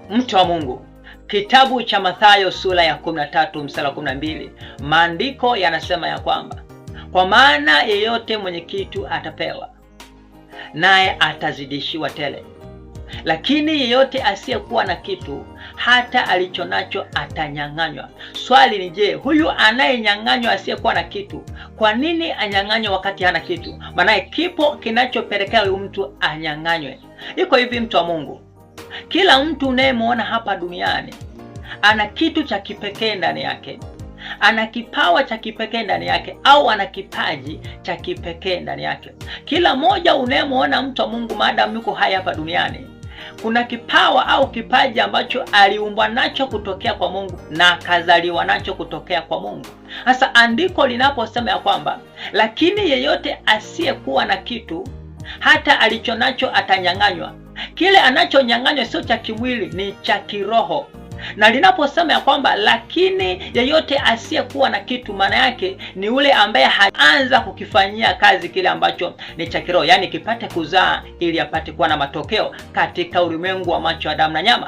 Mtu wa Mungu, kitabu cha Mathayo sura ya 13 mstari wa 12, maandiko yanasema ya kwamba kwa maana yeyote mwenye kitu atapewa, naye atazidishiwa tele, lakini yeyote asiyekuwa na kitu, hata alichonacho atanyang'anywa. Swali ni je, huyu anayenyang'anywa asiyekuwa na kitu, kwa nini anyang'anywe wakati hana kitu? Maana kipo kinachopelekea huyu mtu anyang'anywe. Iko hivi, mtu wa Mungu, kila mtu unayemwona hapa duniani ana kitu cha kipekee ndani yake, ana kipawa cha kipekee ndani yake, au ana kipaji cha kipekee ndani yake. Kila mmoja unayemwona, mtu wa Mungu, maadamu yuko hai hapa duniani, kuna kipawa au kipaji ambacho aliumbwa nacho kutokea kwa Mungu na kazaliwa nacho kutokea kwa Mungu. Sasa andiko linaposema ya kwamba lakini yeyote asiyekuwa na kitu, hata alichonacho atanyang'anywa, kile anachonyang'anywa sio cha kimwili, ni cha kiroho. Na linaposema ya kwamba lakini yeyote asiyekuwa na kitu, maana yake ni ule ambaye haanza kukifanyia kazi kile ambacho ni cha kiroho, yaani kipate kuzaa ili apate kuwa na matokeo katika ulimwengu wa macho ya damu na nyama.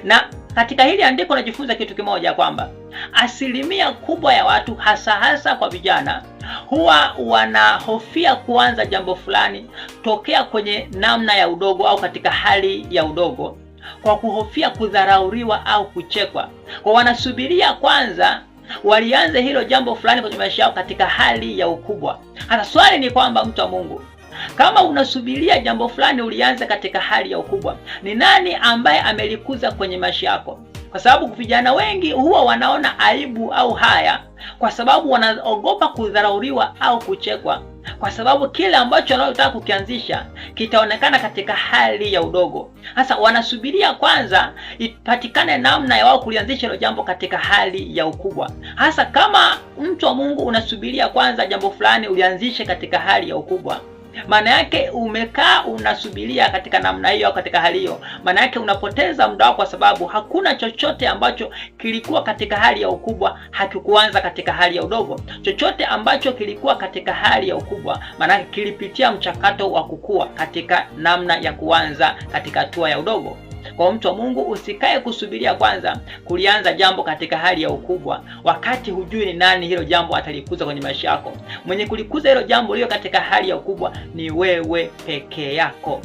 Na katika hili andiko najifunza kitu kimoja, kwamba asilimia kubwa ya watu, hasa kwa vijana, huwa wanahofia kuanza jambo fulani tokea kwenye namna ya udogo au katika hali ya udogo, kwa kuhofia kudharauriwa au kuchekwa. Kwa wanasubiria kwanza walianze hilo jambo fulani kwenye maisha yao katika hali ya ukubwa. Hata swali ni kwamba, mtu wa Mungu, kama unasubiria jambo fulani ulianze katika hali ya ukubwa, ni nani ambaye amelikuza kwenye maisha yako? Kwa sababu vijana wengi huwa wanaona aibu au haya, kwa sababu wanaogopa kudharauriwa au kuchekwa, kwa sababu kile ambacho wanataka kukianzisha kitaonekana katika hali ya udogo. Sasa wanasubiria kwanza ipatikane namna ya wao kulianzisha hilo jambo katika hali ya ukubwa. Hasa kama mtu wa Mungu unasubiria kwanza jambo fulani ulianzishe katika hali ya ukubwa, maana yake umekaa unasubiria katika namna hiyo au katika hali hiyo, maana yake unapoteza muda wako, kwa sababu hakuna chochote ambacho kilikuwa katika hali ya ukubwa hakikuanza katika hali ya udogo. Chochote ambacho kilikuwa katika hali ya ukubwa, maana yake kilipitia mchakato wa kukua katika namna ya kuanza katika hatua ya udogo. Kwa mtu wa Mungu, usikae kusubiria kwanza kulianza jambo katika hali ya ukubwa, wakati hujui ni nani hilo jambo atalikuza kwenye maisha yako. Mwenye kulikuza hilo jambo lio katika hali ya ukubwa ni wewe peke yako.